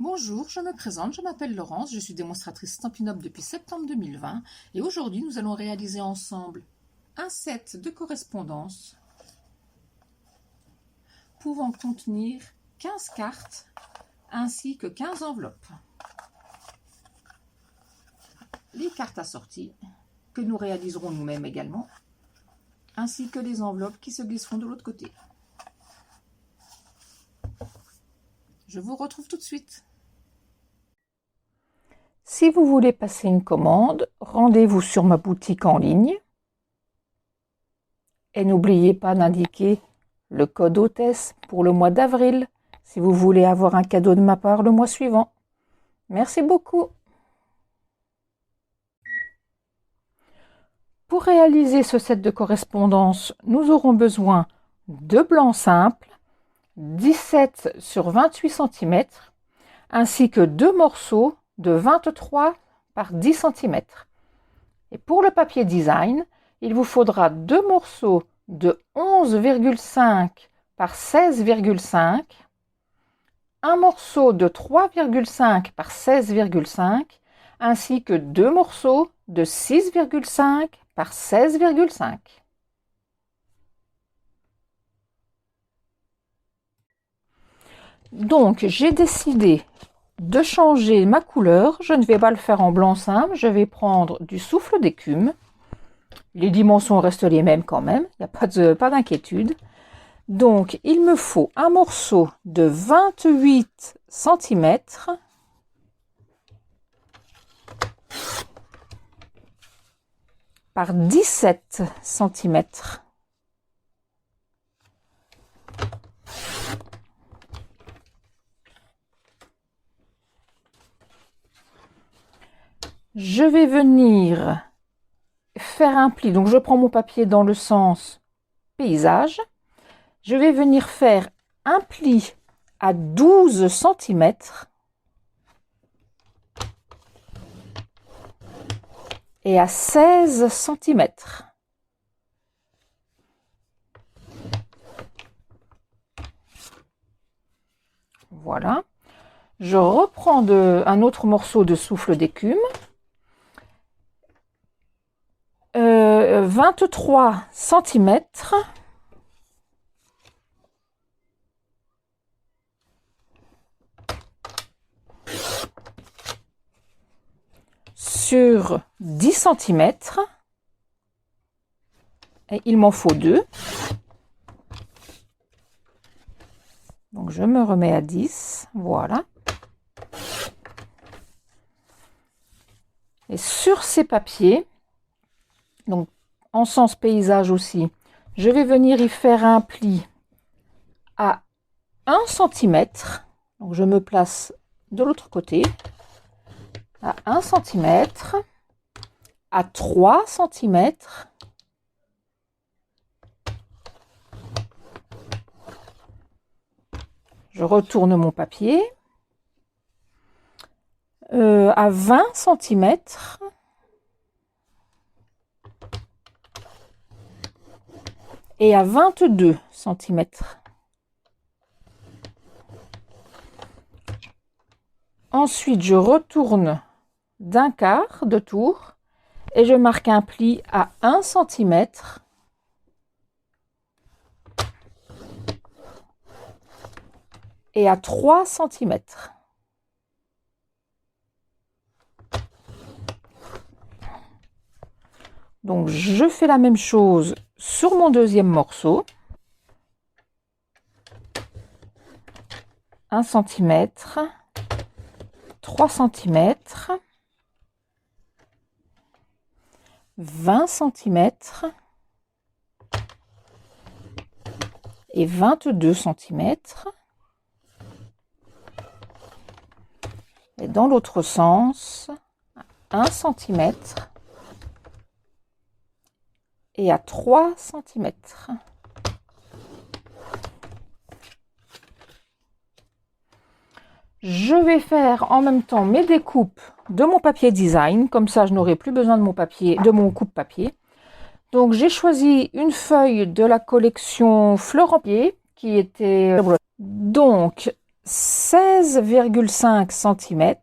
Bonjour, je me présente, je m'appelle Laurence, je suis démonstratrice Stampin' Up depuis septembre 2020 et aujourd'hui nous allons réaliser ensemble un set de correspondances pouvant contenir 15 cartes ainsi que 15 enveloppes. Les cartes assorties que nous réaliserons nous-mêmes également ainsi que les enveloppes qui se glisseront de l'autre côté. Je vous retrouve tout de suite. Si vous voulez passer une commande, rendez-vous sur ma boutique en ligne et n'oubliez pas d'indiquer le code hôtesse pour le mois d'avril si vous voulez avoir un cadeau de ma part le mois suivant. Merci beaucoup. Pour réaliser ce set de correspondance, nous aurons besoin de blanc simple, 17 sur 28 cm, ainsi que deux morceaux de 23 par 10 cm. Et pour le papier design, il vous faudra deux morceaux de 11,5 par 16,5, un morceau de 3,5 par 16,5, ainsi que deux morceaux de 6,5 par 16,5. Donc, j'ai décidé de changer ma couleur. Je ne vais pas le faire en blanc simple, je vais prendre du souffle d'écume. Les dimensions restent les mêmes quand même, il n'y a pas d'inquiétude. Donc, il me faut un morceau de 28 cm par 17 cm. Je vais venir faire un pli, donc je prends mon papier dans le sens paysage. Je vais venir faire un pli à 12 cm et à 16 cm. Voilà. Je reprends un autre morceau de souffle d'écume. 23 cm sur 10 cm et il m'en faut deux. Donc je me remets à 10, voilà. Et sur ces papiers, donc en sens paysage aussi, je vais venir y faire un pli à 1 cm. Donc je me place de l'autre côté, à 1 cm, à 3 cm, je retourne mon papier, à 20 cm, et à 22 cm. Ensuite, je retourne d'un quart de tour et je marque un pli à 1 cm et à 3 cm. Donc, je fais la même chose sur mon deuxième morceau. 1 cm, 3 cm, 20 cm et 22 cm. Et dans l'autre sens, 1 cm et à 3 cm. Je vais faire en même temps mes découpes de mon papier design, comme ça je n'aurai plus besoin de mon papier, de mon coupe-papier. Donc j'ai choisi une feuille de la collection Fleur en pied qui était donc 16,5 cm.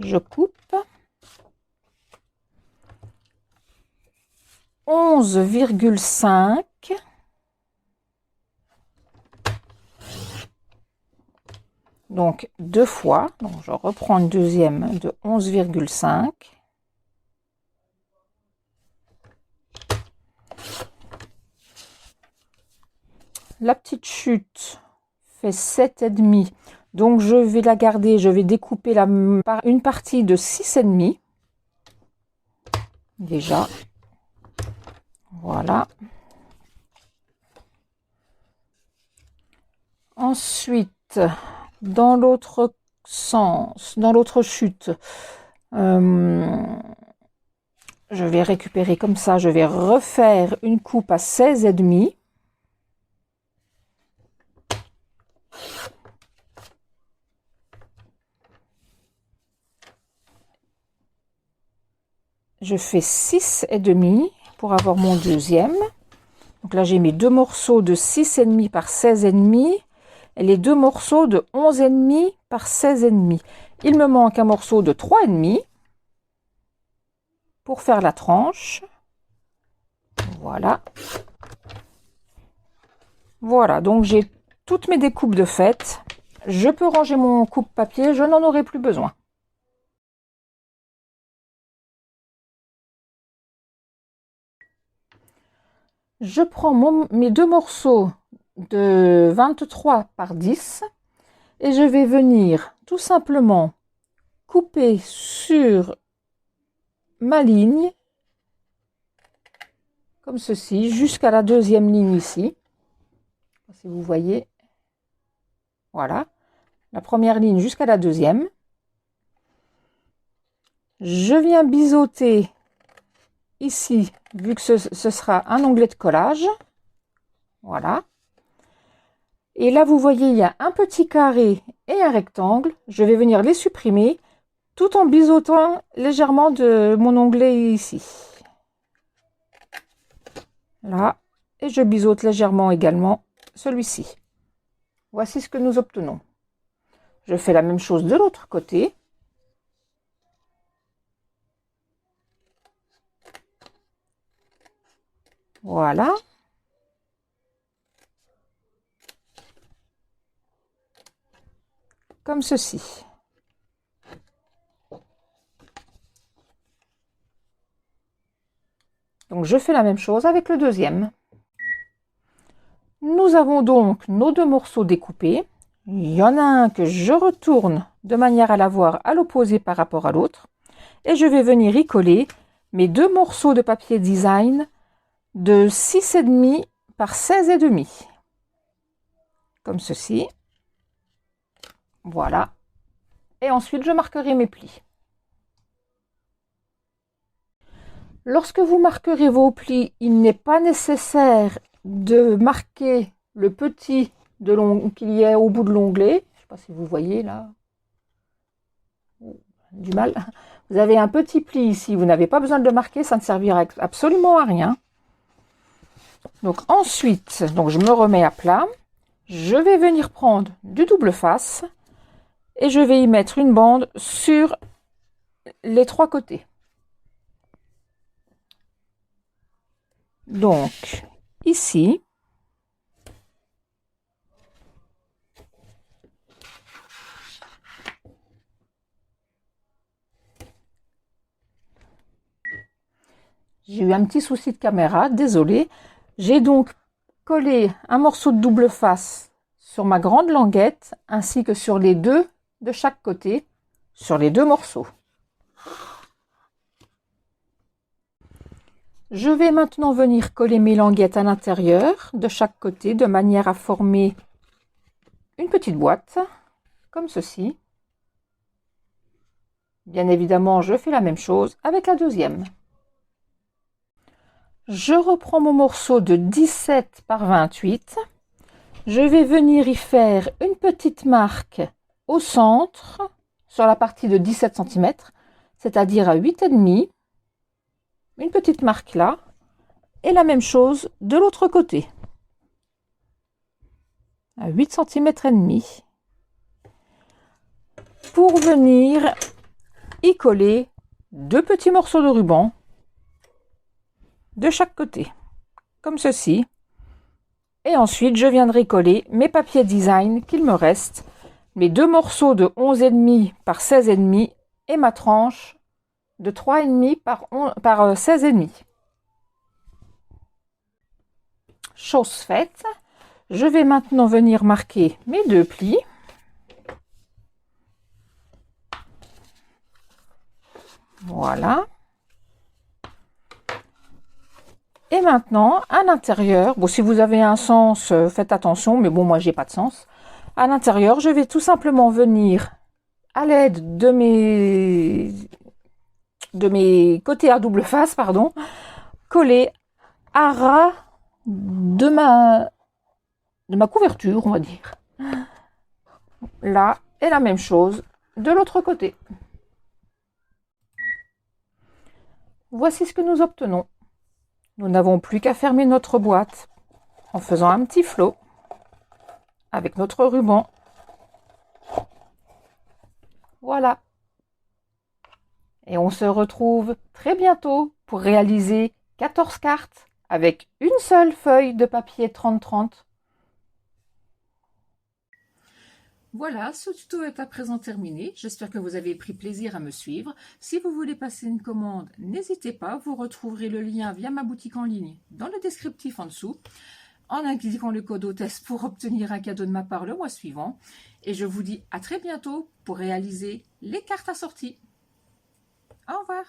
Je coupe. 11,5. Donc 2 fois. Donc je reprends une deuxième de 11,5. La petite chute fait 7,5. Donc je vais la garder, je vais découper une partie de 6,5. Déjà. Voilà. Ensuite, dans l'autre sens, dans l'autre chute, je vais récupérer comme ça, je vais refaire une coupe à 16,5. Je fais 6,5 pour avoir mon deuxième. Donc là, j'ai mes deux morceaux de 6,5 par 16,5 et les deux morceaux de 11,5 par 16,5. Il me manque un morceau de 3,5 pour faire la tranche. Voilà. Voilà, donc j'ai toutes mes découpes de faites. Je peux ranger mon coupe-papier, je n'en aurai plus besoin. Je prends mes deux morceaux de 23 par 10 et je vais venir tout simplement couper sur ma ligne comme ceci jusqu'à la deuxième ligne ici. Si vous voyez, voilà, la première ligne jusqu'à la deuxième. Je viens biseauter ici, vu que ce sera un onglet de collage. Voilà. Et là, vous voyez, il y a un petit carré et un rectangle. Je vais venir les supprimer tout en biseautant légèrement de mon onglet ici. Là. Et je biseaute légèrement également celui-ci. Voici ce que nous obtenons. Je fais la même chose de l'autre côté. Voilà. Comme ceci. Donc je fais la même chose avec le deuxième. Nous avons donc nos deux morceaux découpés. Il y en a un que je retourne de manière à l'avoir à l'opposé par rapport à l'autre. Et je vais venir y coller mes deux morceaux de papier design de 6,5 par 16,5. Comme ceci. Voilà. Et ensuite, je marquerai mes plis. Lorsque vous marquerez vos plis, il n'est pas nécessaire de marquer le petit qu'il y a au bout de l'onglet. Je ne sais pas si vous voyez là. Du mal. Vous avez un petit pli ici. Vous n'avez pas besoin de le marquer. Ça ne servira absolument à rien. Donc ensuite, je me remets à plat. Je vais venir prendre du double face. Et je vais y mettre une bande sur les trois côtés. Donc, ici, j'ai eu un petit souci de caméra, désolé. J'ai donc collé un morceau de double face sur ma grande languette, ainsi que sur les deux de chaque côté, sur les deux morceaux. Je vais maintenant venir coller mes languettes à l'intérieur de chaque côté de manière à former une petite boîte, comme ceci. Bien évidemment, je fais la même chose avec la deuxième. Je reprends mon morceau de 17 par 28. Je vais venir y faire une petite marque au centre, sur la partie de 17 cm, c'est-à-dire à 8,5. Une petite marque là. Et la même chose de l'autre côté. À 8,5 cm. Pour venir y coller 2 petits morceaux de ruban de chaque côté, comme ceci. Et ensuite, je viendrai coller mes papiers design qu'il me reste, mes 2 morceaux de 11,5 par 16,5 et ma tranche de 3,5 par 16,5. Chose faite, je vais maintenant venir marquer mes 2 plis. Voilà. Et maintenant, à l'intérieur, bon, si vous avez un sens, faites attention, mais bon, moi, j'ai pas de sens. À l'intérieur, je vais tout simplement venir, à l'aide de mes côtés à double face, pardon, coller à ras de ma couverture, on va dire. Là, et la même chose de l'autre côté. Voici ce que nous obtenons. Nous n'avons plus qu'à fermer notre boîte en faisant un petit flot avec notre ruban. Voilà. Et on se retrouve très bientôt pour réaliser 14 cartes avec une seule feuille de papier 30-30. Voilà, ce tuto est à présent terminé. J'espère que vous avez pris plaisir à me suivre. Si vous voulez passer une commande, n'hésitez pas. Vous retrouverez le lien via ma boutique en ligne dans le descriptif en dessous, en indiquant le code hôtesse pour obtenir un cadeau de ma part le mois suivant. Et je vous dis à très bientôt pour réaliser les cartes assorties. Au revoir.